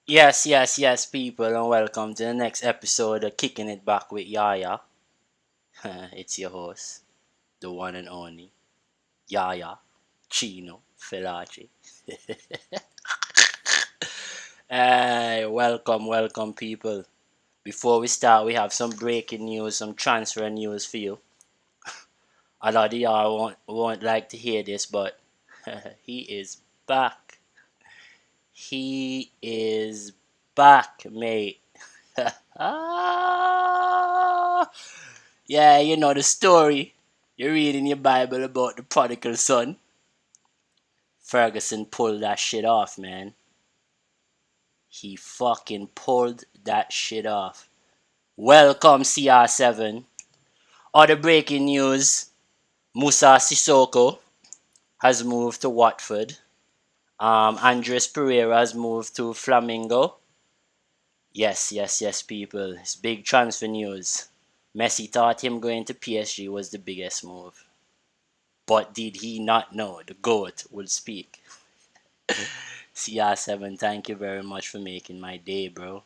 Yes, people, and welcome to the next episode of Kicking It Back with Yaya. It's your host, the one and only Yaya Chino Felaci. Hey, welcome, people. Before we start, we have some breaking news, some transfer news for you. A lot of y'all won't like to hear this, but he is back. He is back, mate. Ah, yeah, you know the story. You read in your Bible about the prodigal son. Ferguson pulled that shit off, man. He fucking pulled that shit off. Welcome, CR7. Other breaking news: Musa Sissoko has moved to Watford. Andres Pereira has moved to Flamingo. Yes, people. It's big transfer news. Messi thought him going to PSG was the biggest move. But did he not know the GOAT would speak? CR7, thank you very much for making my day, bro.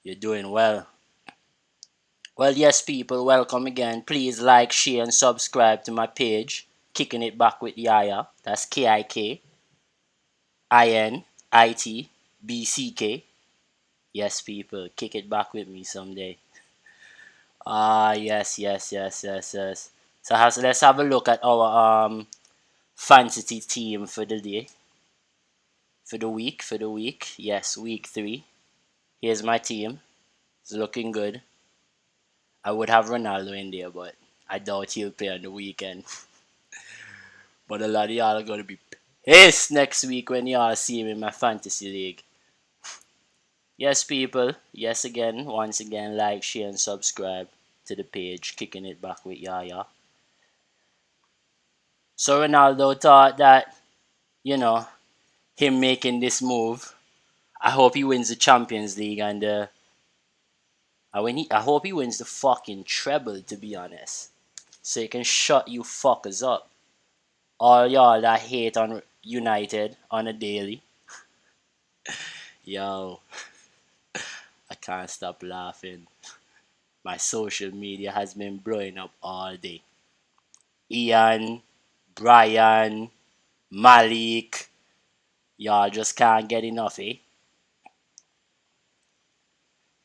You're doing well. Well, yes, people, welcome again. Please like, share, and subscribe to my page, Kicking It Back with Yaya. That's KIKINITBCK. Yes, people, kick it back with me someday. Yes. So let's have a look at our fantasy team for the day, for the week. Yes, week 3. Here's my team. It's looking good. I would have Ronaldo in there, but I doubt he'll play on the weekend. But a lot of y'all are gonna be pissed next week when y'all see him in my fantasy league. Yes, people. Yes, again, once again, like, share, and subscribe to the page, Kicking It Back with Yaya. So Ronaldo thought that, you know, him making this move, I hope he wins the Champions League and I hope he wins the fucking treble, to be honest. So he can shut you fuckers up. All y'all that hate on United on a daily. Yo, I can't stop laughing. My social media has been blowing up all day. Ian, Brian, Malik, y'all just can't get enough, eh?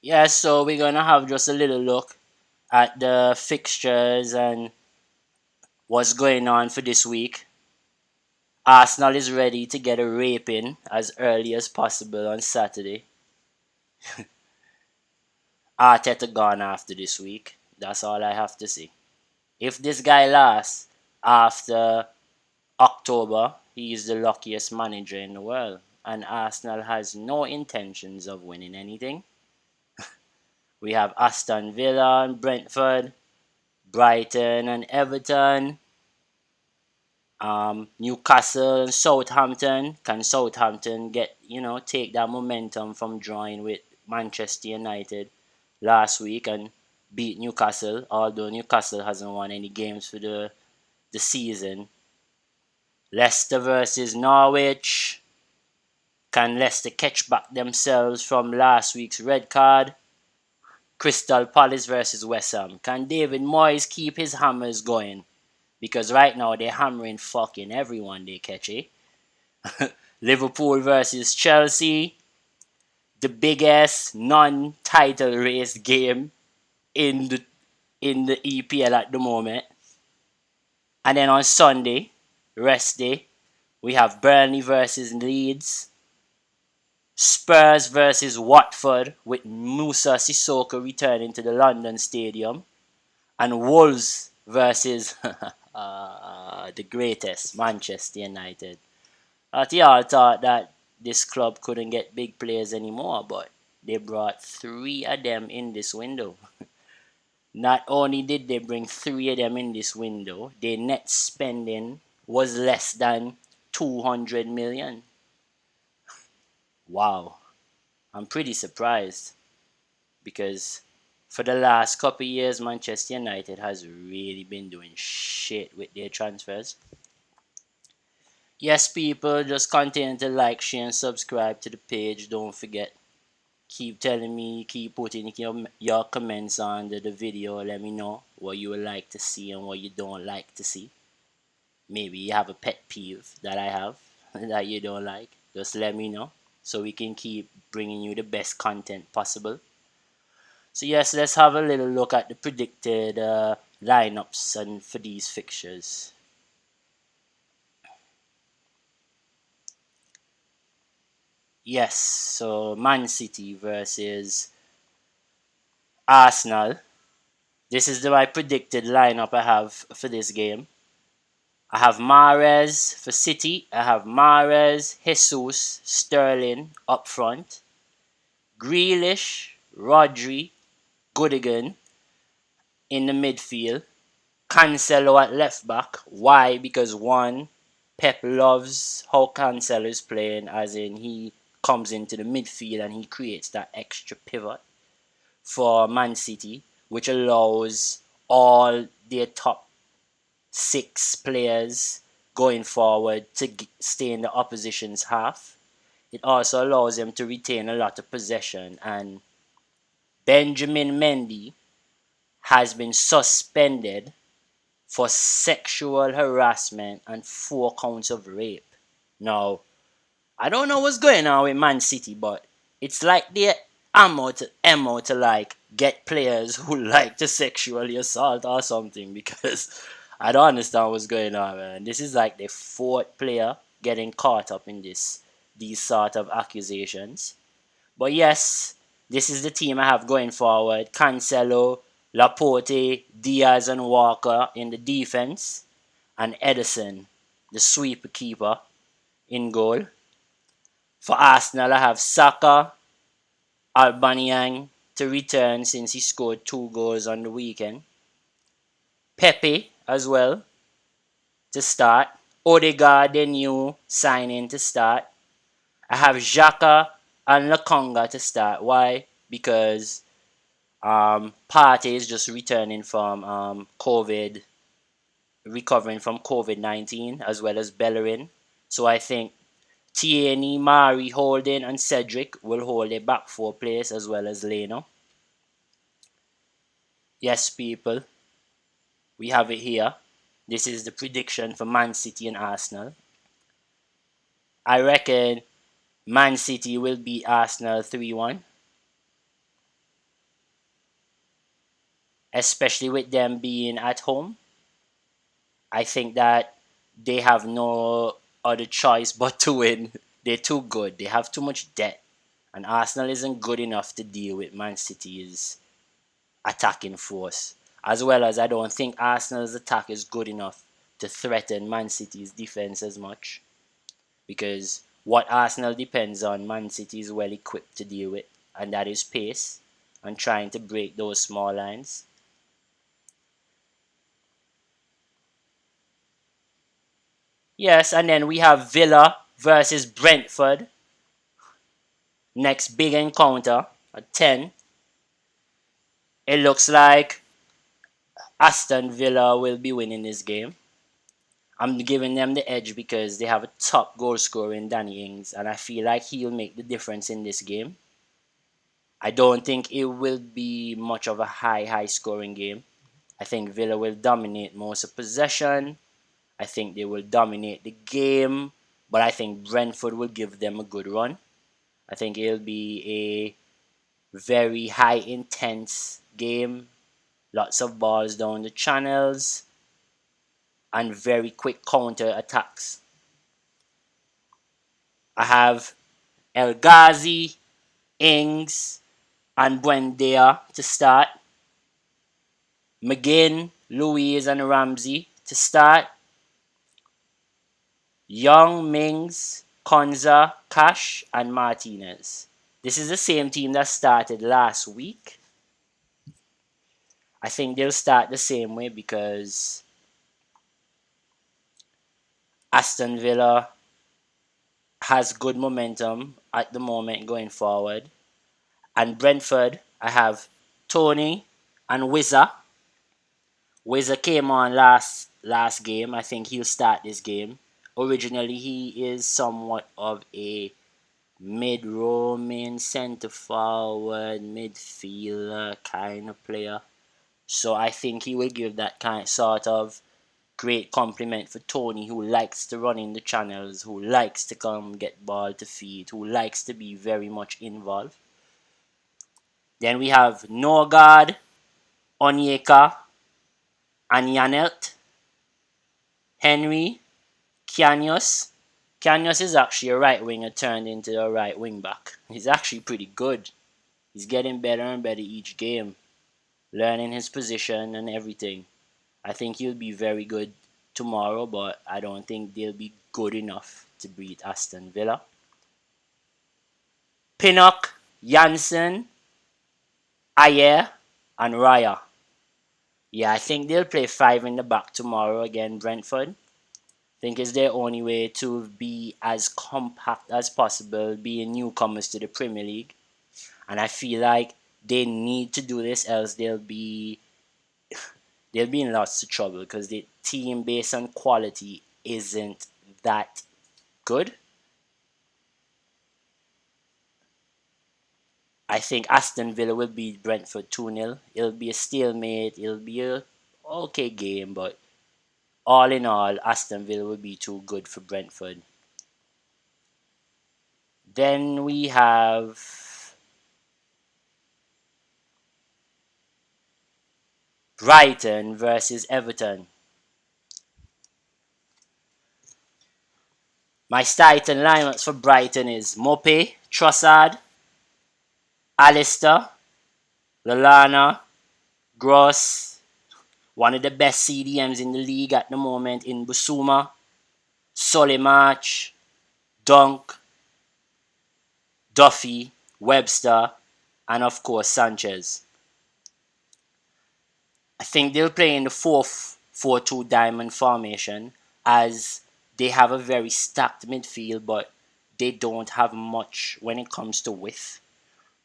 Yeah, so we're gonna have just a little look at the fixtures and what's going on for this week. Arsenal is ready to get a raping as early as possible on Saturday. Arteta gone after this week. That's all I have to say. If this guy lasts after October, he is the luckiest manager in the world. And Arsenal has no intentions of winning anything. We have Aston Villa and Brentford, Brighton and Everton, Newcastle and Southampton. Can Southampton take that momentum from drawing with Manchester United last week and beat Newcastle, although Newcastle hasn't won any games for the season. Leicester versus Norwich. Can Leicester catch back themselves from last week's red card? Crystal Palace versus West Ham. Can David Moyes keep his hammers going? Because right now they're hammering fucking everyone they catch, eh? Liverpool versus Chelsea. The biggest non-title race game in the EPL at the moment. And then on Sunday, rest day, we have Burnley versus Leeds. Spurs versus Watford with Musa Sissoko returning to the London Stadium. And Wolves versus the greatest, Manchester United. Y'all thought that this club couldn't get big players anymore, but they brought 3 of them in this window. Not only did they bring 3 of them in this window, their net spending was less than 200 million. Wow. I'm pretty surprised because for the last couple of years, Manchester United has really been doing shit with their transfers. Yes, people, just continue to like, share, and subscribe to the page. Don't forget. Keep telling me, keep putting your comments under the video. Let me know what you would like to see and what you don't like to see. Maybe you have a pet peeve that I have that you don't like. Just let me know so we can keep bringing you the best content possible. So yes, let's have a little look at the predicted lineups and for these fixtures. Yes, so Man City versus Arsenal. This is my predicted lineup I have for this game. I have Mahrez for City. I have Mahrez, Jesus, Sterling up front. Grealish, Rodri, Goodigan in the midfield. Cancelo at left back. Why? Because one, Pep loves how Cancelo is playing, as in he comes into the midfield and he creates that extra pivot for Man City, which allows all their top six players going forward to stay in the opposition's half. It also allows them to retain a lot of possession. And Benjamin Mendy has been suspended for sexual harassment and 4 counts of rape. Now, I don't know what's going on with Man City, but it's like they're ammo to like get players who like to sexually assault or something, because I don't understand what's going on, man. This is like the fourth player getting caught up in these sort of accusations. But yes, this is the team I have going forward. Cancelo, Laporte, Diaz and Walker in the defense, and Edison, the sweeper keeper, in goal. For Arsenal, I have Saka, Albanian to return since he scored 2 goals on the weekend. Pepe as well to start. Odegaard, the new signing, to start. I have Xhaka and Lokonga to start. Why? Because Partey is just returning from recovering from COVID-19, as well as Bellerin. So I think Tierney, Mari, Holden, and Cedric will hold a back four place, as well as Leno. Yes, people, we have it here. This is the prediction for Man City and Arsenal. I reckon Man City will beat Arsenal 3-1, especially with them being at home. I think that they have no other choice but to win. They're too good. They have too much debt. And Arsenal isn't good enough to deal with Man City's attacking force. As well as I don't think Arsenal's attack is good enough to threaten Man City's defense as much. Because what Arsenal depends on, Man City is well equipped to deal with. And that is pace and trying to break those small lines. Yes, and then we have Villa versus Brentford. Next big encounter at 10. It looks like Aston Villa will be winning this game. I'm giving them the edge because they have a top goal scorer in Danny Ings, and I feel like he'll make the difference in this game. I don't think it will be much of a high scoring game. I think Villa will dominate most of possession. I think they will dominate the game, but I think Brentford will give them a good run. I think it'll be a very high intense game, lots of balls down the channels, and very quick counter attacks. I have El Ghazi, Ings, and Buendia to start. McGinn, Louise, and Ramsey to start. Young, Mings, Konza, Cash, and Martinez. This is the same team that started last week. I think they'll start the same way because Aston Villa has good momentum at the moment going forward. And Brentford, I have Tony and Wizza. Wizza came on last game. I think he'll start this game. Originally, he is somewhat of a mid-roaming, centre forward, midfielder kind of player. So I think he will give that kind sort of great compliment for Tony, who likes to run in the channels, who likes to come get ball to feet, who likes to be very much involved. Then we have Norgard, Onyeka, Anyanelt, Henry, Kanyos. Kanyos is actually a right winger turned into a right wing back. He's actually pretty good. He's getting better and better each game, learning his position and everything. I think he'll be very good tomorrow, but I don't think they'll be good enough to beat Aston Villa. Pinnock, Janssen, Ayer, and Raya. Yeah, I think they'll play five in the back tomorrow again, Brentford. I think it's their only way to be as compact as possible, being newcomers to the Premier League. And I feel like they need to do this, else they'll be in lots of trouble because the team based on quality isn't that good. I think Aston Villa will beat Brentford 2-0. It'll be a stalemate. It'll be a okay game, but all in all, Aston Villa will be too good for Brentford. Then we have Brighton versus Everton. My starting lineups for Brighton is Mope, Trossard, Alistair, Lallana, Gross, one of the best CDMs in the league at the moment in Busuma, Solimarch, Dunk, Duffy, Webster, and of course Sanchez. I think they'll play in the 4-4-2 diamond formation as they have a very stacked midfield, but they don't have much when it comes to width.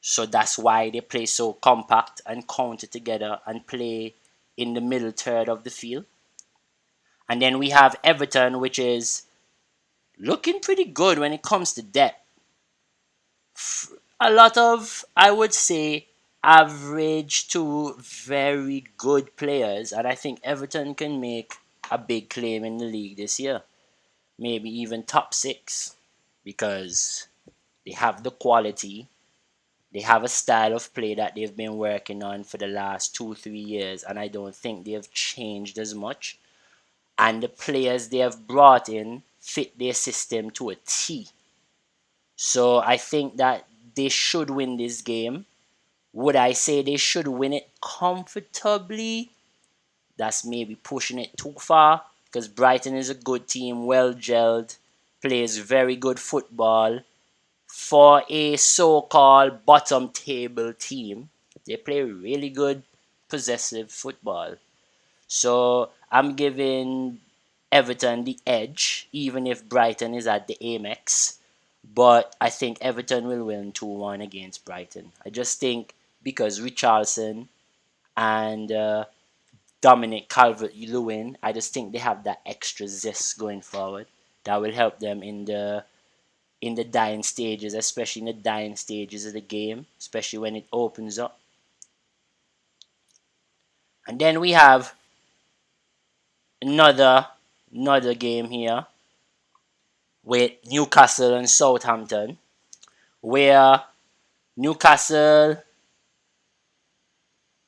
So that's why they play so compact and counter together and play in the middle third of the field. And then we have Everton, which is looking pretty good when it comes to depth. A lot of, I would say, average to very good players, and I think Everton can make a big claim in the league this year. Maybe even top six, because they have the quality, they have a style of play that they've been working on for the last 2-3 years, and I don't think they've changed as much. And the players they have brought in fit their system to a T. So I think that they should win this game. Would I say they should win it comfortably? That's maybe pushing it too far, because Brighton is a good team, well gelled, plays very good football. For a so-called bottom table team, they play really good possessive football. So I'm giving Everton the edge, even if Brighton is at the Amex. But I think Everton will win 2-1 against Brighton. I just think because Richarlison and Dominic Calvert-Lewin, I just think they have that extra zest going forward that will help them in the dying stages, especially in the dying stages of the game, especially when it opens up. And then we have another game here with Newcastle and Southampton, where Newcastle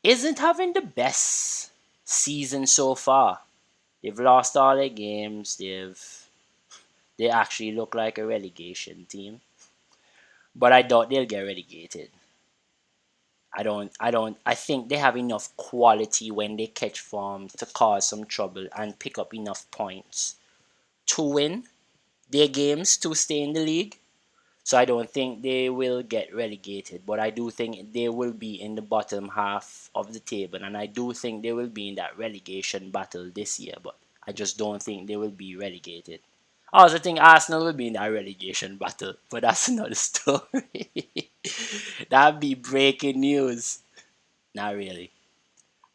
isn't having the best season so far. They've lost all their games. They actually look like a relegation team. But I doubt they'll get relegated. I think they have enough quality when they catch form to cause some trouble and pick up enough points to win their games to stay in the league. So I don't think they will get relegated, but I do think they will be in the bottom half of the table, and I do think they will be in that relegation battle this year, but I just don't think they will be relegated. I also think Arsenal will be in that relegation battle, but that's another story. That'd be breaking news. Not really.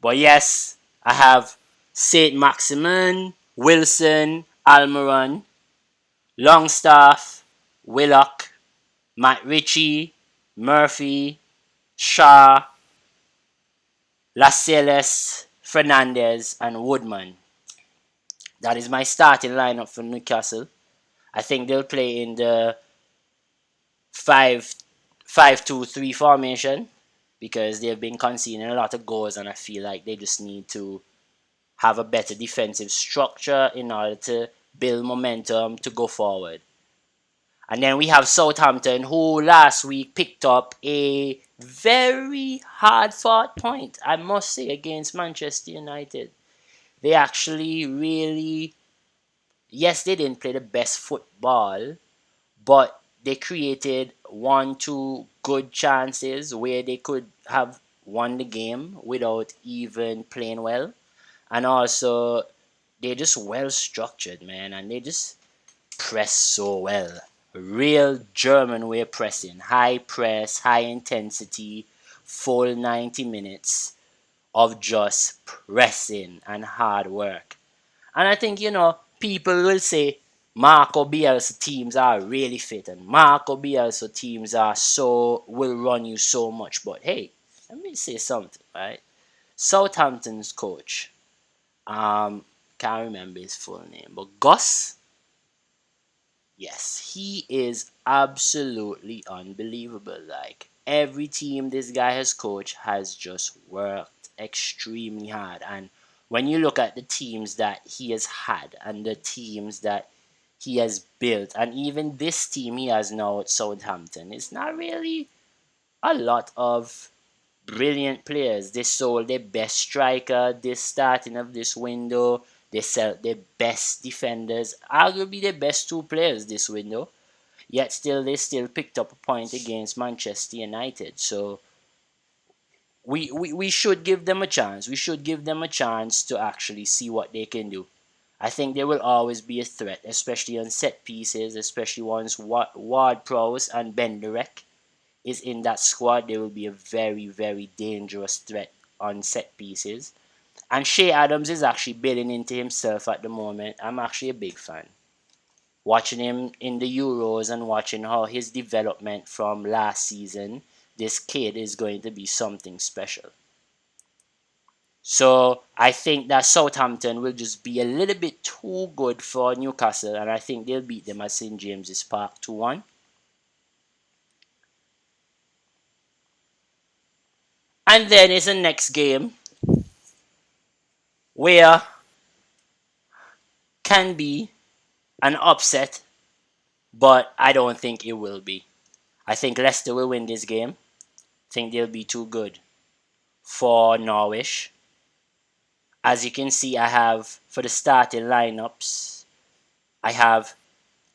But yes, I have Saint Maximin, Wilson, Almiron, Longstaff, Willock, Matt Ritchie, Murphy, Shaw, Lascelles, Fernandez, and Woodman. That is my starting lineup for Newcastle. I think they'll play in the 5-5-2-3 formation because they've been conceding a lot of goals, and I feel like they just need to have a better defensive structure in order to build momentum to go forward. And then we have Southampton, who last week picked up a very hard fought point, I must say, against Manchester United. They actually really, yes, they didn't play the best football, but they created one, two good chances where they could have won the game without even playing well. And also, they're just well structured, man, and they just press so well. Real German way pressing. High press, high intensity, full 90 minutes of just pressing and hard work. And I think, people will say Marco Bielsa teams are really fit and Marco Bielsa teams will run you so much. But hey, let me say something, right? Southampton's coach, can't remember his full name, but Gus, yes, he is absolutely unbelievable. Like every team this guy has coached has just worked extremely hard. And when you look at the teams that he has had and the teams that he has built, and even this team he has now at Southampton, it's not really a lot of brilliant players. They sold their best striker this starting of this window. They sell their best defenders, arguably their best two players this window. Yet still, they still picked up a point against Manchester United. So we should give them a chance. We should give them a chance to actually see what they can do. I think there will always be a threat, especially on set pieces, especially once Ward-Prowse and Benderek is in that squad. There will be a very, very dangerous threat on set pieces. And Shea Adams is actually building into himself at the moment. I'm actually a big fan. Watching him in the Euros and watching how his development from last season, this kid is going to be something special. So I think that Southampton will just be a little bit too good for Newcastle, and I think they'll beat them at St James's Park 2-1. And then is the next game where can be an upset, but I don't think it will be. I think Leicester will win this game. I think they'll be too good for Norwich. As you can see, I have for the starting lineups, I have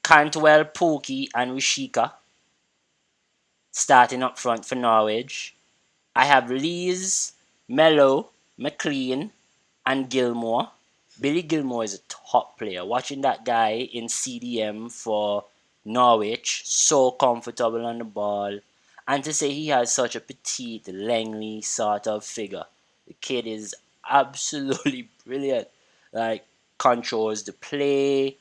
Cantwell, Pookie, and Rishika starting up front for Norwich. I have Lees, Mello, McLean, and Gilmore. Billy Gilmore is a top player. Watching that guy in CDM for Norwich, so comfortable on the ball. And to say he has such a petite, Langley sort of figure. The kid is absolutely brilliant. Like, controls the play,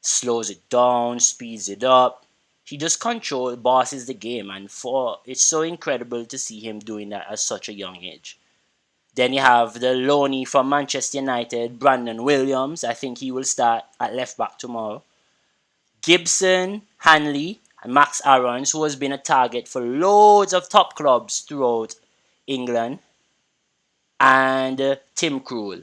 slows it down, speeds it up. He just bosses the game, and for it's so incredible to see him doing that at such a young age. Then you have the loanee from Manchester United, Brandon Williams. I think he will start at left back tomorrow. Gibson, Hanley, and Max Aarons, who has been a target for loads of top clubs throughout England. And Tim Krul.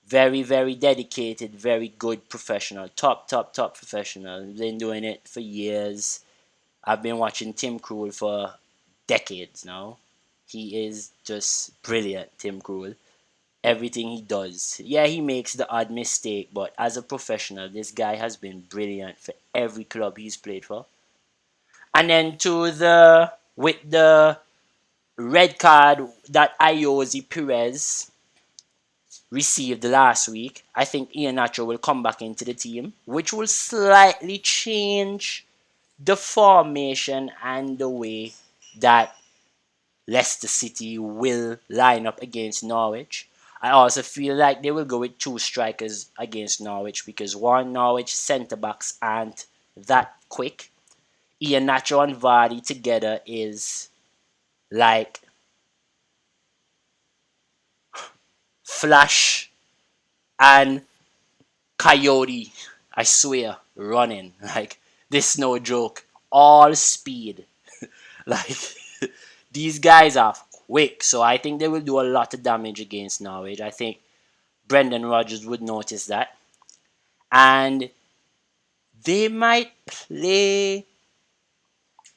Very, very dedicated, very good professional. Top professional. Been doing it for years. I've been watching Tim Krul for decades now. He is just brilliant, Tim Krul. Everything he does. Yeah, he makes the odd mistake, but as a professional, this guy has been brilliant for every club he's played for. And then with the red card that Ayoze Perez received last week, I think Iheanacho will come back into the team, which will slightly change the formation and the way that Leicester City will line up against Norwich. I also feel like they will go with two strikers against Norwich because one, Norwich centre backs aren't that quick. Iheanacho and Vardy together is like Flash and Coyote. I swear, running like this, no joke. All speed, like these guys are quick. So I think they will do a lot of damage against Norwich. I think Brendan Rodgers would notice that, and they might play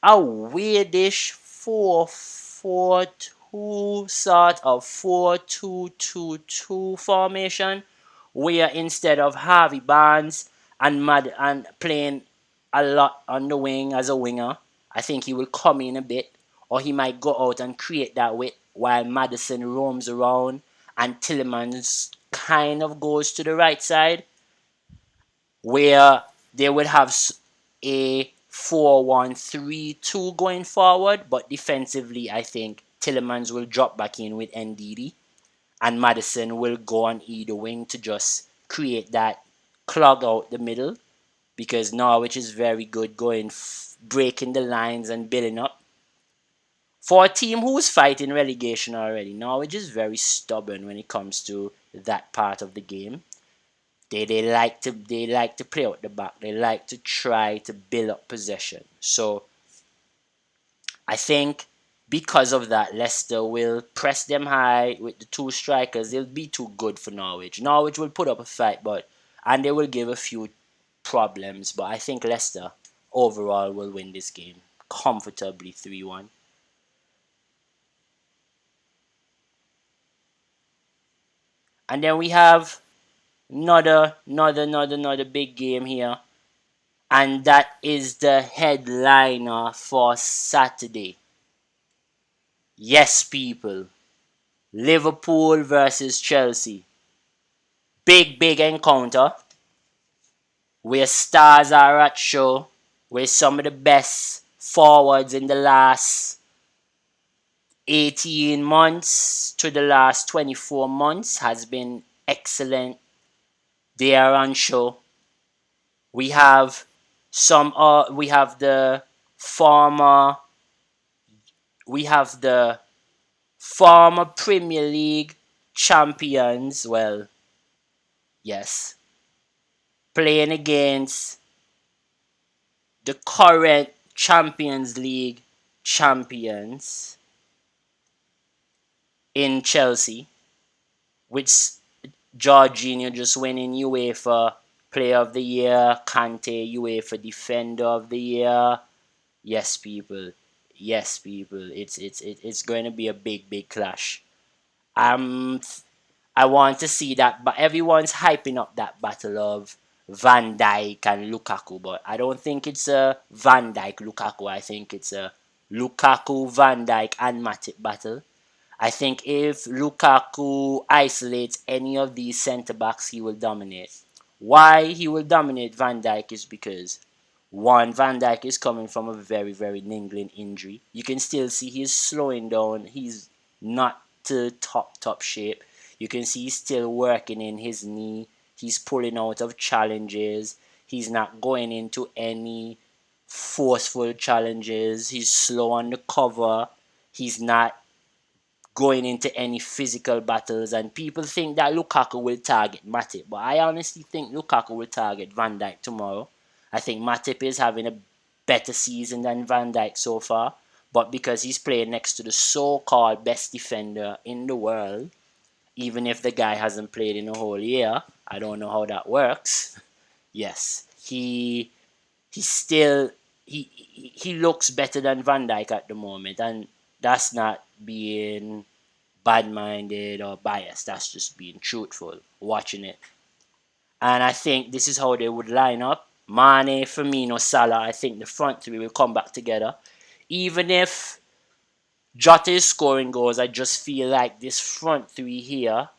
a weirdish 4-4-2 sort of 4-2-2-2 formation, where instead of Harvey Barnes and playing a lot on the wing as a winger, I think he will come in a bit, or he might go out and create that width while Maddison roams around and Tillemans kind of goes to the right side, where they will have a 4-1-3-2 going forward, but defensively, I think Tillemans will drop back in with NDD, and Maddison will go on either wing to just create that clog out the middle, because Norwich is very good going breaking the lines and building up. For a team who's fighting relegation already, Norwich is very stubborn when it comes to that part of the game. They like to play out the back. They like to try to build up possession. So I think because of that, Leicester will press them high with the two strikers. They'll be too good for Norwich. Norwich will put up a fight, and they will give a few problems. But I think Leicester overall will win this game comfortably 3-1. And then we have another big game here, and that is the headliner for Saturday. Yes, people. Liverpool versus Chelsea. Big encounter where stars are at show, where some of the best forwards in the last 18 months to the last 24 months has been excellent. They are on show. We have we have the former we have the former Premier League champions, well, yes, playing against the current Champions League champions in Chelsea, with Jorginho just winning UEFA Player of the Year, Kante UEFA Defender of the Year. Yes, people. Yes, people. It's going to be a big clash. Um, I want to see that, but everyone's hyping up that battle of Van Dijk and Lukaku, but I don't think it's a Van Dijk Lukaku. I think it's a Lukaku, Van Dijk, and Matip battle. I think if Lukaku isolates any of these centre backs, he will dominate. Why he will dominate Van Dijk is because one, Van Dijk is coming from a very niggling injury. You can still see he's slowing down. He's not to top shape. You can see he's still working in his knee. He's pulling out of challenges. He's not going into any forceful challenges. He's slow on the cover. He's not going into any physical battles, and people think that Lukaku will target Matip, but I honestly think Lukaku will target Van Dijk tomorrow. I think Matip is having a better season than Van Dijk so far, but because he's playing next to the so-called best defender in the world, even if the guy hasn't played in a whole year, I don't know how that works. Yes, he still he looks better than Van Dijk at the moment, and that's not being bad-minded or biased. That's just being truthful, watching it. And I think this is how they would line up. Mane, Firmino, Salah. I think the front three will come back together. Even if Jota is scoring goals, I just feel like this front three here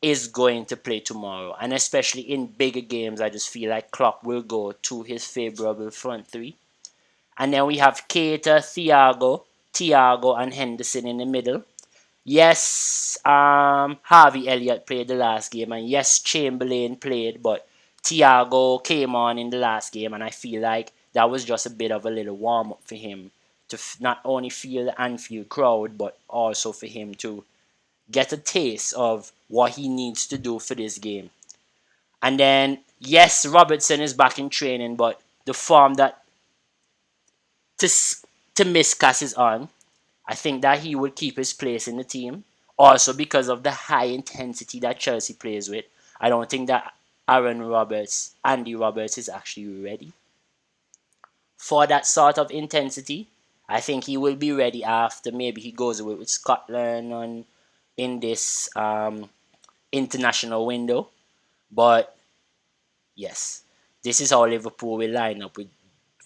is going to play tomorrow. And especially in bigger games, I just feel like Klopp will go to his favourable front three. And then we have Keita, Thiago, and Henderson in the middle. Yes, Harvey Elliott played the last game, and yes, Chamberlain played, but Thiago came on in the last game, and I feel like that was just a bit of a little warm up for him to not only feel the Anfield crowd, but also for him to get a taste of what he needs to do for this game. And then, yes, Robertson is back in training, but the form that to to miscast is on, I think that he will keep his place in the team. Also, because of the high intensity that Chelsea plays with, I don't think that Andy Roberts, is actually ready for that sort of intensity. I think he will be ready after maybe he goes away with Scotland on in this international window. But yes, this is how Liverpool will line up with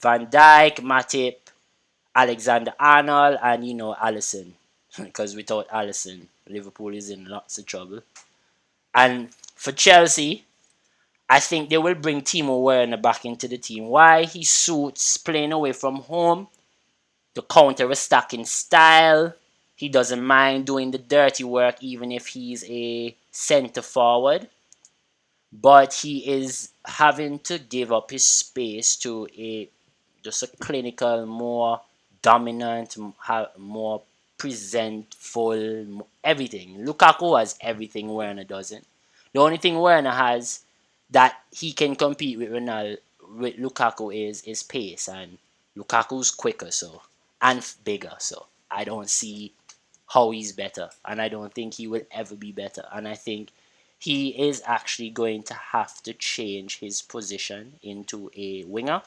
Van Dijk, Matip, Alexander Arnold, and Allison. Because without Allison, Liverpool is in lots of trouble. And for Chelsea, I think they will bring Timo Werner back into the team. Why? He suits playing away from home, the counter-attacking style. He doesn't mind doing the dirty work even if he's a centre forward. But he is having to give up his space to just a clinical, more dominant, more presentful, everything. Lukaku has everything Werner doesn't. The only thing Werner has that he can compete with with Lukaku is pace, and Lukaku's quicker and bigger, so I don't see how he's better, and I don't think he will ever be better. And I think he is actually going to have to change his position into a winger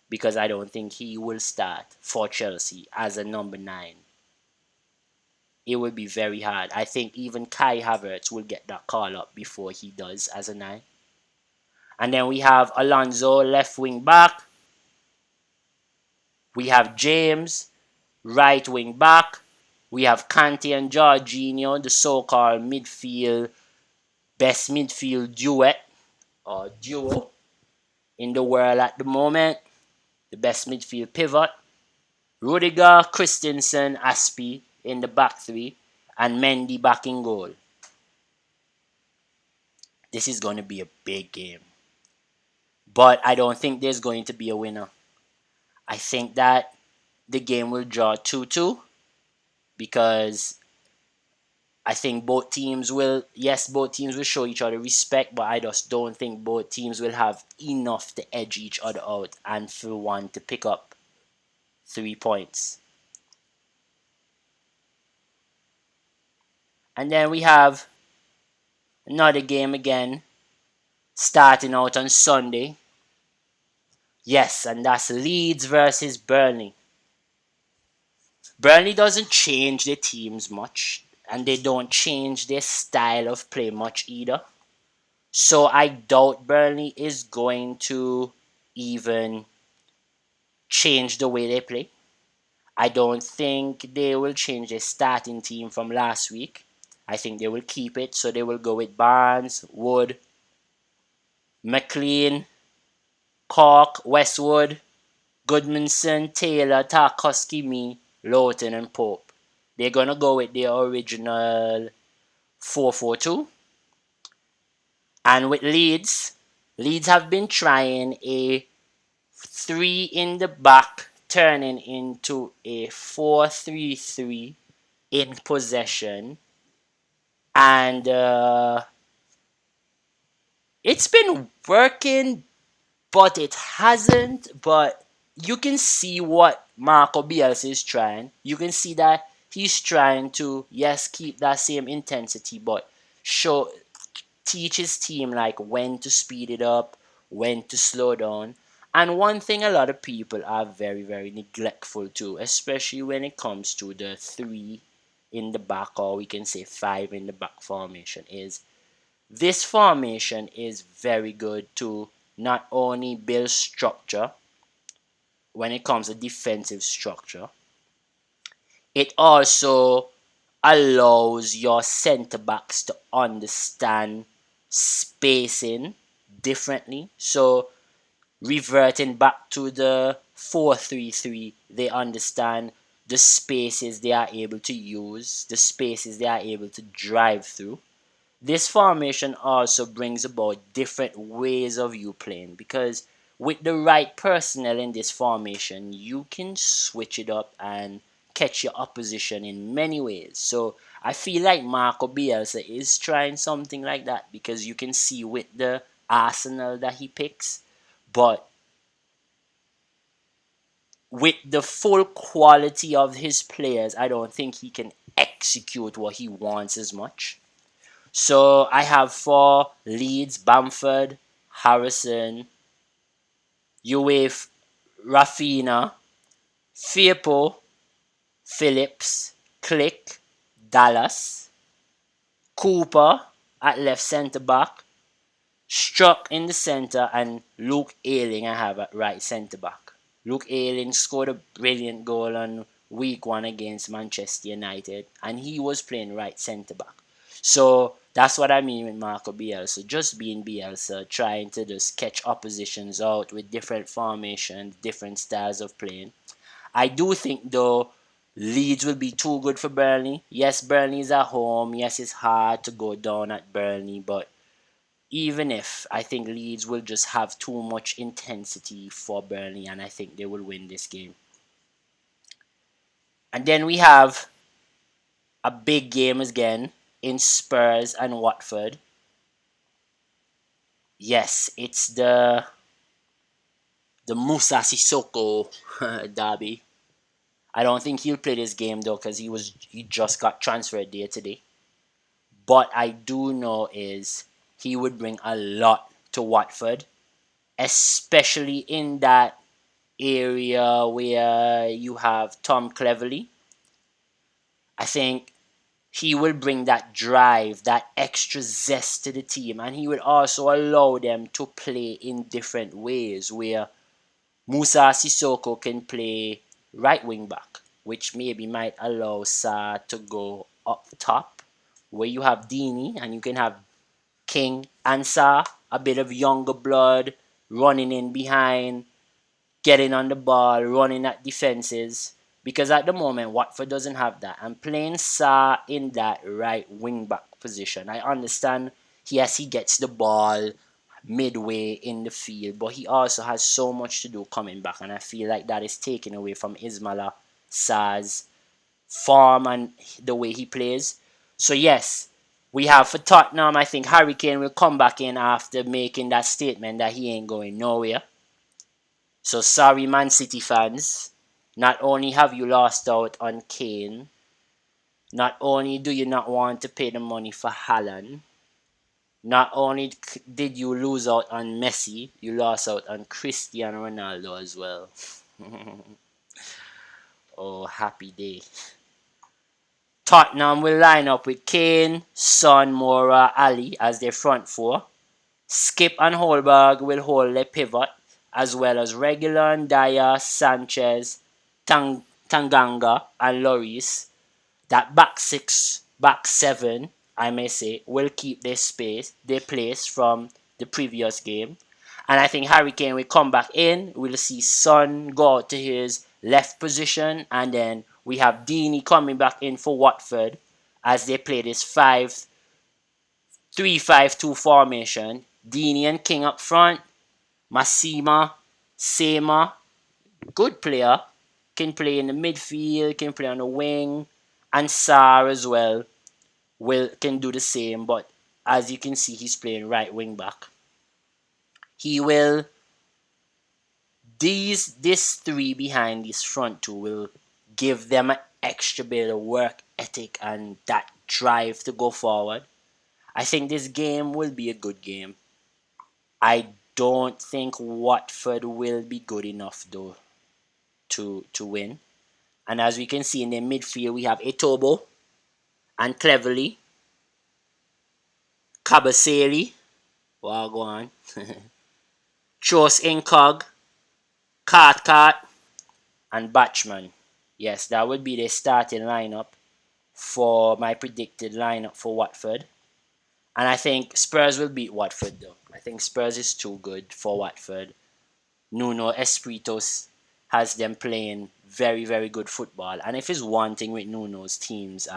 because I don't think he will start for Chelsea as a number 9. It will be very hard. I think even Kai Havertz will get that call up before he does as a 9. And then we have Alonso left wing back. We have James right wing back. We have Kante and Jorginho, the so-called best midfield duet or duo in the world at the moment. The best midfield pivot. Rudiger, Christensen, Aspi in the back 3, and Mendy back in goal. This is going to be a big game. But I don't think there's going to be a winner. I think that the game will draw 2-2 because I think both teams will show each other respect, but I just don't think both teams will have enough to edge each other out and for one to pick up 3 points. And then we have another game again, starting out on Sunday. Yes, and that's Leeds versus Burnley. Burnley doesn't change their teams much, and they don't change their style of play much either. So I doubt Burnley is going to even change the way they play. I don't think they will change their starting team from last week. I think they will keep it, so they will go with Barnes, Wood, McLean, Cork, Westwood, Goodmanson, Taylor, Tarkowski, me, Lowton, and Pope. They're going to go with their original 4-4-2. And with Leeds have been trying a 3 in the back, turning into a 4-3-3 in possession. And it's been working, but it hasn't. But you can see what Marco Bielsa is trying. You can see that he's trying to, yes, keep that same intensity, but teach his team like when to speed it up, when to slow down. And one thing a lot of people are very, very neglectful to, especially when it comes to the 3 in the back, or we can say 5 in the back formation, is this formation is very good to not only build structure when it comes to defensive structure, it also allows your centre backs to understand spacing differently. So reverting back to the 4-3-3, they understand the spaces they are able to use, the spaces they are able to drive through. This formation also brings about different ways of you playing, because with the right personnel in this formation, you can switch it up and catch your opposition in many ways. So I feel like Marco Bielsa is trying something like that, because you can see with the arsenal that he picks, but with the full quality of his players, I don't think he can execute what he wants as much. So I have for Leeds, Bamford, Harrison, Uwave, Rafinha, Firpo, Phillips, Click, Dallas, Cooper at left centre back, Struck in the centre, and Luke Ayling I have at right centre back. Luke Ayling scored a brilliant goal on week 1 against Manchester United, and he was playing right centre back. So that's what I mean with Marco Bielsa, just being Bielsa, trying to just catch oppositions out with different formations, different styles of playing. I do think though Leeds will be too good for Burnley. Yes, Burnley is at home. Yes, it's hard to go down at Burnley, but even if I think Leeds will just have too much intensity for Burnley, and I think they will win this game. And then we have a big game again in Spurs and Watford. Yes, it's the Musa Sissoko derby. I don't think he'll play this game though, because he just got transferred there today. But I do know is he would bring a lot to Watford, especially in that area where you have Tom Cleverley. I think he will bring that drive, that extra zest to the team, and he will also allow them to play in different ways where Musa Sissoko can play right wing back, which maybe might allow Sa to go up top, where you have Dini and you can have King and Sa, a bit of younger blood running in behind, getting on the ball, running at defenses. Because at the moment, Watford doesn't have that. And playing Sa in that right wing back position, I understand, yes, he gets the ball midway in the field, but he also has so much to do coming back. And I feel like that is taken away from Ismaila Sarr's form and the way he plays. So, yes, we have for Tottenham, I think Harry Kane will come back in after making that statement that he ain't going nowhere. So sorry, Man City fans. Not only have you lost out on Kane, not only do you not want to pay the money for Haaland, not only did you lose out on Messi, you lost out on Cristiano Ronaldo as well. Oh, happy day. Tottenham will line up with Kane, Son, Moura, Ali as their front four. Skip and Holberg will hold the pivot, as well as Reguilon, Dyer, Sanchez, Tanganga, and Lloris. That back six, back seven, I may say, will keep their place from the previous game. And I think Harry Kane will come back in. We'll see Son go out to his left position, and then we have Deeney coming back in for Watford as they play this 5-3-5-2 formation. Deeney and King up front. Masima, Sema, good player, can play in the midfield, can play on the wing, and Sarr as well can do the same. But as you can see, he's playing right wing back. He will this three behind this front two will give them an extra bit of work ethic and that drive to go forward. I think this game will be a good game. I don't think Watford will be good enough though to win. And as we can see in the midfield, we have Etobo and Cleverly, Kabaseri, well, go on, Chos Incog, Cathcart, and Batchman. Yes, that would be the starting lineup for my predicted lineup for Watford. And I think Spurs will beat Watford though. I think Spurs is too good for Watford. Nuno Espirito has them playing very, very good football. And if it's one thing with Nuno's teams,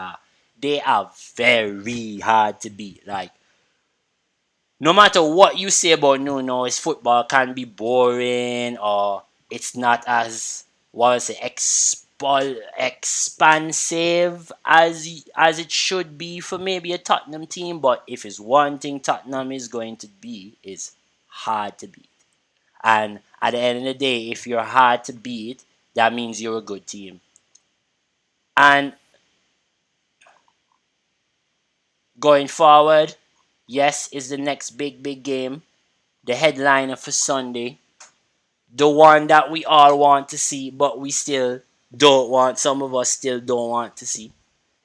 they are very hard to beat. Like, no matter what you say about Nuno, his football can be boring or it's not as what was it expansive as it should be for maybe a Tottenham team. But if it's one thing Tottenham is going to be, is hard to beat. And at the end of the day, if you're hard to beat, that means you're a good team. And going forward, yes, is the next big game, the headliner for Sunday, the one that we all want to see, but we still don't want. Some of us still don't want to see.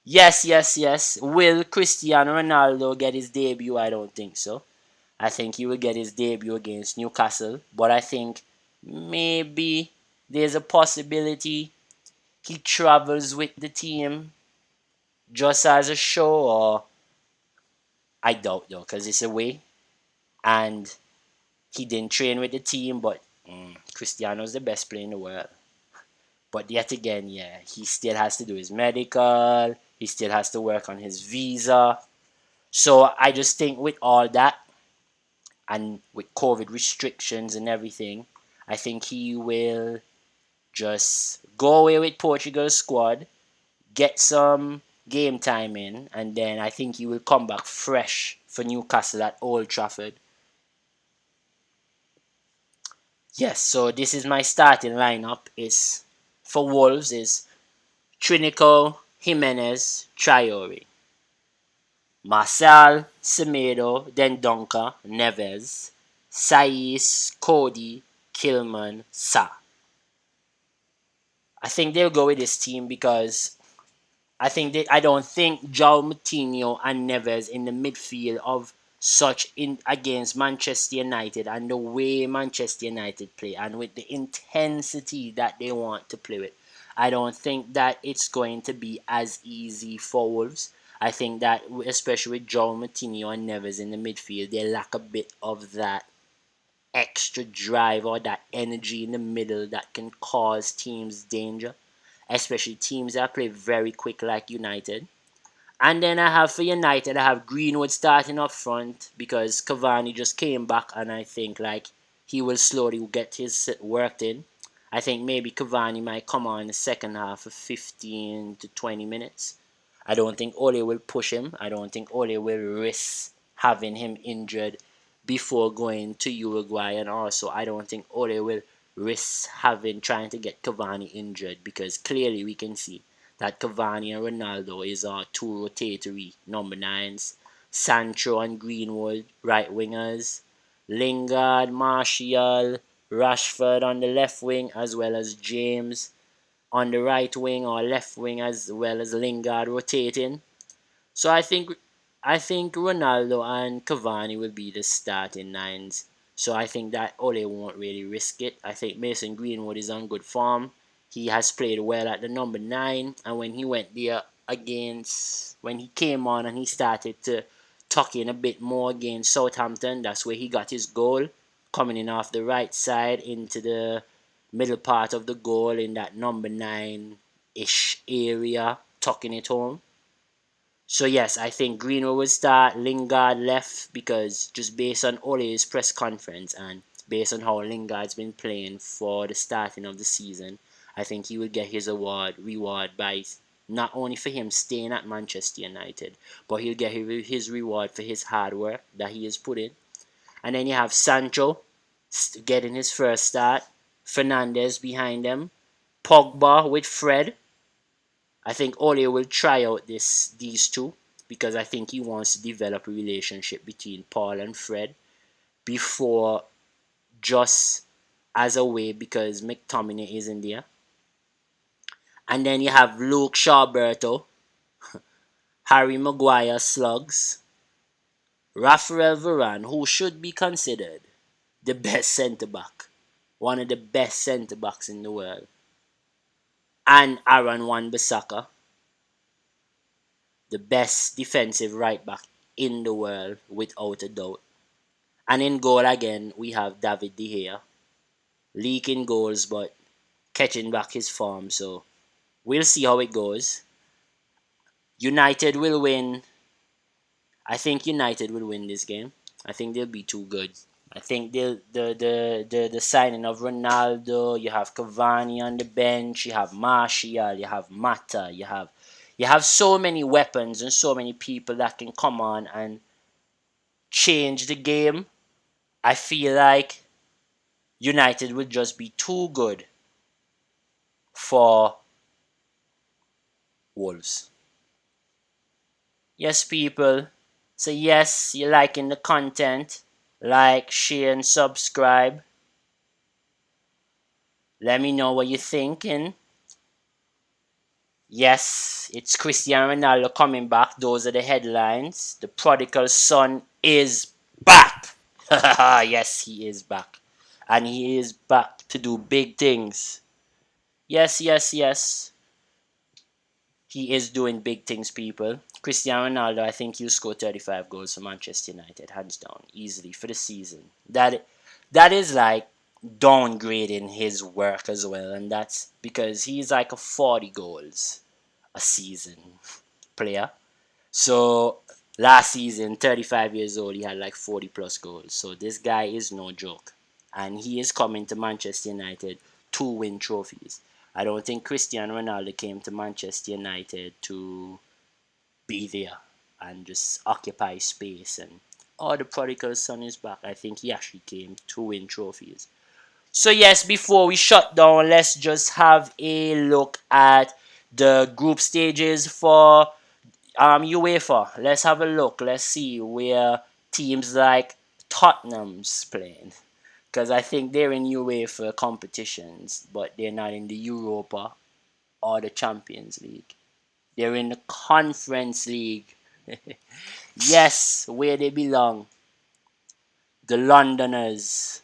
Yes, yes, yes. Will Cristiano Ronaldo get his debut? I don't think so. I think he will get his debut against Newcastle, but I think maybe there's a possibility he travels with the team just as a show, or I doubt though, because it's away and he didn't train with the team, but Cristiano's the best player in the world. But yet again, yeah, he still has to do his medical. He still has to work on his visa. So I just think with all that and with COVID restrictions and everything, I think he will just go away with Portugal's squad, get some game time in, and then I think he will come back fresh for Newcastle at Old Trafford. Yes, so this is my starting lineup. Is for Wolves is Trinico, Jimenez, Traore, Marcel, Semedo, Dendonka, Neves, Saiz, Cody, Kilman, Sa. I think they'll go with this team because I don't think João Moutinho and Neves in the midfield of such in against Manchester United and the way Manchester United play and with the intensity that they want to play with. I don't think that it's going to be as easy for Wolves. I think that especially with João Moutinho and Neves in the midfield, they lack a bit of that extra drive or that energy in the middle that can cause teams danger, especially teams that play very quick like United. And then I have for United, I have Greenwood starting up front because Cavani just came back and I think like he will slowly get his work in. I think maybe Cavani might come on in the second half for 15 to 20 minutes. I don't think Ole will push him. I don't think Ole will risk having him injured before going to Uruguay, and also I don't think Ole will risk having trying to get Cavani injured because clearly we can see that Cavani and Ronaldo is our two rotatory number nines. Sancho and Greenwood, right wingers. Lingard, Martial, Rashford on the left wing, as well as James on the right wing or left wing, as well as Lingard rotating. So I think Ronaldo and Cavani will be the starting nines. So I think that Ole won't really risk it. I think Mason Greenwood is on good form. He has played well at the number 9, and when he went there against when he came on and he started to tuck in a bit more against Southampton, that's where he got his goal, coming in off the right side into the middle part of the goal in that number 9-ish area, tucking it home. So yes, I think Greenwood will start, Lingard left because just based on Ole's press conference and based on how Lingard's been playing for the starting of the season, I think he will get his reward by not only for him staying at Manchester United, but he'll get his reward for his hard work that he has put in. And then you have Sancho getting his first start, Fernandes behind them, Pogba with Fred. I think Ole will try out these two because I think he wants to develop a relationship between Paul and Fred before just as a way because McTominay isn't there. And then you have Luke Shawberto, Harry Maguire slugs, Rafael Varane, who should be considered the best centre back, one of the best centre backs in the world, and Aaron Wan-Bissaka, the best defensive right back in the world without a doubt. And in goal again, we have David De Gea, leaking goals, but catching back his form. So we'll see how it goes. United will win. I think United will win this game. I think they'll be too good. I think they'll the signing of Ronaldo, you have Cavani on the bench, you have Martial, you have Mata, you have so many weapons and so many people that can come on and change the game. I feel like United will just be too good for Wolves. Yes, people. So yes, you're liking the content. Like, share, and subscribe. Let me know what you're thinking. Yes, it's Cristiano Ronaldo coming back. Those are the headlines. The prodigal son is back. Yes, he is back. And he is back to do big things. Yes, yes, yes. He is doing big things, people. Cristiano Ronaldo, I think he'll score 35 goals for Manchester United, hands down, easily for the season. That is like downgrading his work as well, and that's because he's like a 40 goals a season player. So last season, 35 years old, he had like 40 plus goals. So this guy is no joke. And he is coming to Manchester United to win trophies. I don't think Cristiano Ronaldo came to Manchester United to be there and just occupy space and oh, the prodigal son is back. I think he actually came to win trophies. So yes, before we shut down, let's just have a look at the group stages for UEFA. Let's have a look. Let's see where teams like Tottenham's playing. Because I think they're in UEFA competitions, but they're not in the Europa or the Champions League. They're in the Conference League. Yes, where they belong. The Londoners.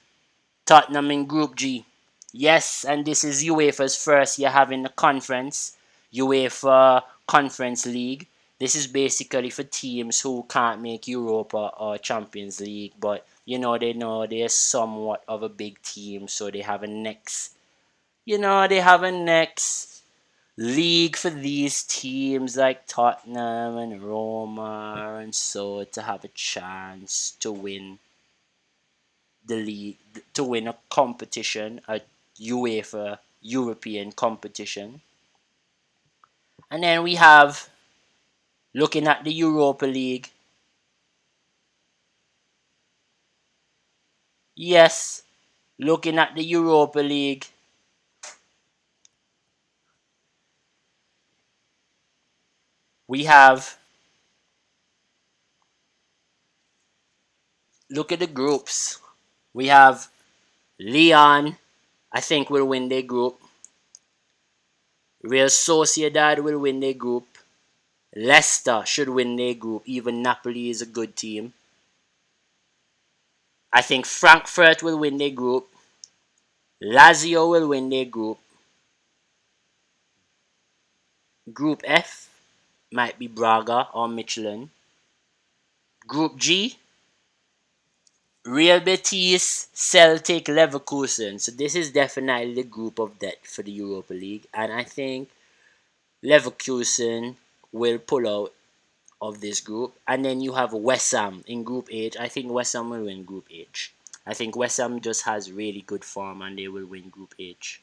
Tottenham in Group G. Yes, and this is UEFA's first year having the conference. UEFA Conference League. This is basically for teams who can't make Europa or Champions League, but they know they're somewhat of a big team, so they have a next, they have a next league for these teams like Tottenham and Roma and so to have a chance to win the league, to win a competition, a UEFA European competition. And then we have, looking at the Europa League, yes, looking at the Europa League, we have, look at the groups. We have Leon, I think will win their group. Real Sociedad will win their group. Leicester should win their group. Even Napoli is a good team. I think Frankfurt will win their group. Lazio will win their group. Group F might be Braga or Michelin. Group G, Real Betis, Celtic, Leverkusen. So this is definitely the group of death for the Europa League. And I think Leverkusen will pull out of this group. And then you have West Ham in Group H. I think West Ham will win Group H. I think West Ham just has really good form and they will win Group H.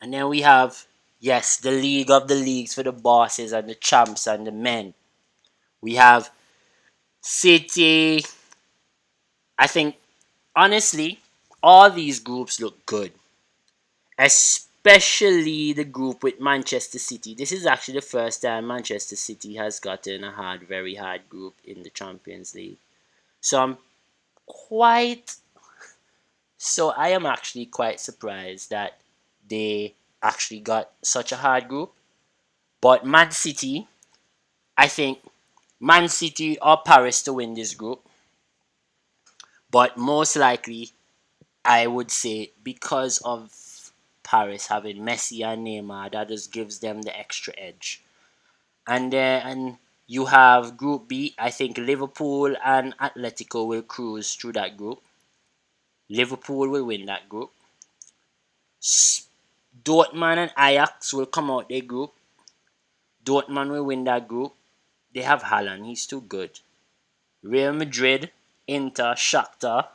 And then we have, yes, the League of the Leagues for the bosses and the champs and the men. We have City. I think, honestly, all these groups look good. Especially the group with Manchester City. This is actually the first time Manchester City has gotten a very hard group in the Champions League. So quite, I am actually quite surprised that they actually got such a hard group. But Man City, I think Man City or Paris to win this group. But most likely, I would say because of Paris having Messi and Neymar, that just gives them the extra edge. And You have Group B. I think Liverpool and Atletico will cruise through that group. Liverpool will win that group. Dortmund and Ajax will come out their group. Dortmund will win that group. They have Haaland. He's too good. Real Madrid, Inter, Shakhtar.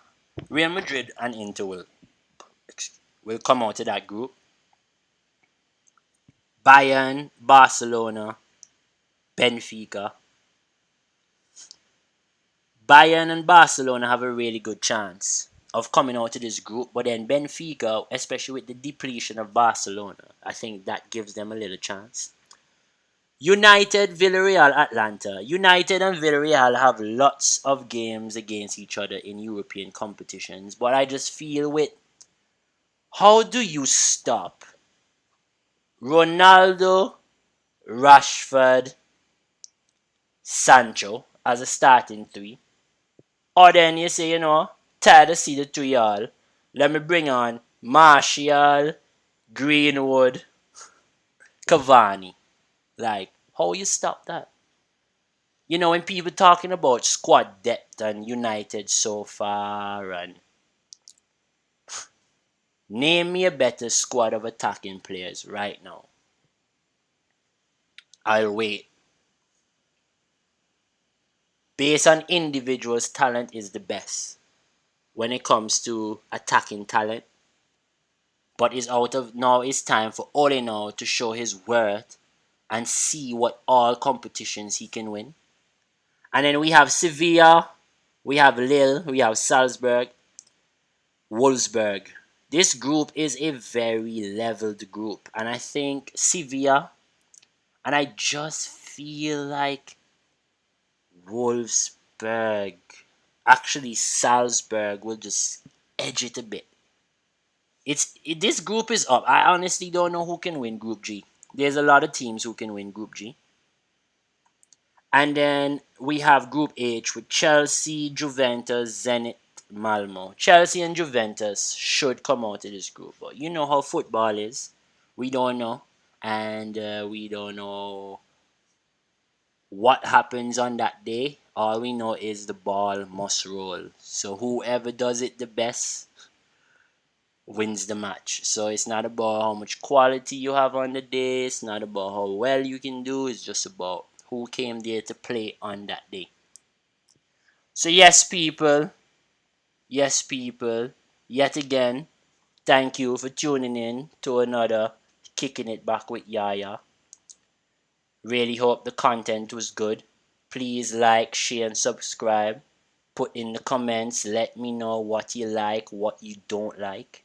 Real Madrid and Inter will come out of that group. Bayern, Barcelona, Benfica. Bayern and Barcelona have a really good chance of coming out of this group, but then Benfica, especially with the depletion of Barcelona, I think that gives them a little chance. United, Villarreal, Atlanta. United and Villarreal have lots of games against each other in European competitions, but I just feel with how do you stop Ronaldo, Rashford, Sancho as a starting three? Or then you say, tired to see the three all. Let me bring on Martial, Greenwood, Cavani. Like, how you stop that? When people talking about squad depth and United so far, and name me a better squad of attacking players right now. I'll wait. Based on individuals, talent is the best when it comes to attacking talent. But it's out of now. It's time for Ole now to show his worth and see what all competitions he can win. And then we have Sevilla, we have Lille, we have Salzburg, Wolfsburg. This group is a very leveled group, and I think Sevilla, and I just feel like Wolfsburg, actually Salzburg will just edge it a bit. This group is up. I honestly don't know who can win Group G. There's a lot of teams who can win Group G. And then we have Group H with Chelsea, Juventus, Zenit, Malmo. Chelsea and Juventus should come out of this group. But you know how football is. We don't know. And we don't know what happens on that day. All we know is the ball must roll. So whoever does it the best wins the match. So it's not about how much quality you have on the day. It's not about how well you can do. It's just about who came there to play on that day. So yes, people. Yes, people. Yet again, thank you for tuning in to another Kicking It Back with Yaya. Really hope the content was good. Please like, share, and subscribe. Put in the comments. Let me know what you like, what you don't like.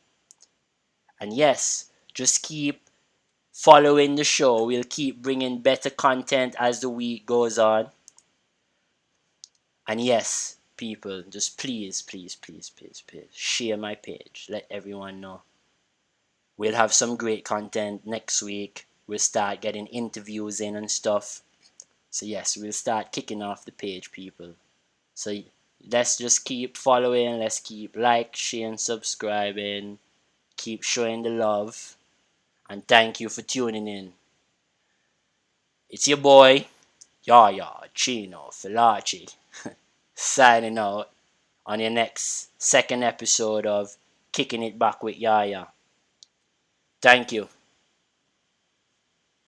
And yes, just keep following the show. We'll keep bringing better content as the week goes on. And yes, people, just please, please, please, please, please share my page. Let everyone know. We'll have some great content next week. We'll start getting interviews in and stuff. So yes, we'll start kicking off the page, people. So let's just keep following. Let's keep like, sharing, subscribing. Keep showing the love. And thank you for tuning in. It's your boy, Yaya Chino Filachi, signing out on your next second episode of Kicking It Back with Yaya. Thank you.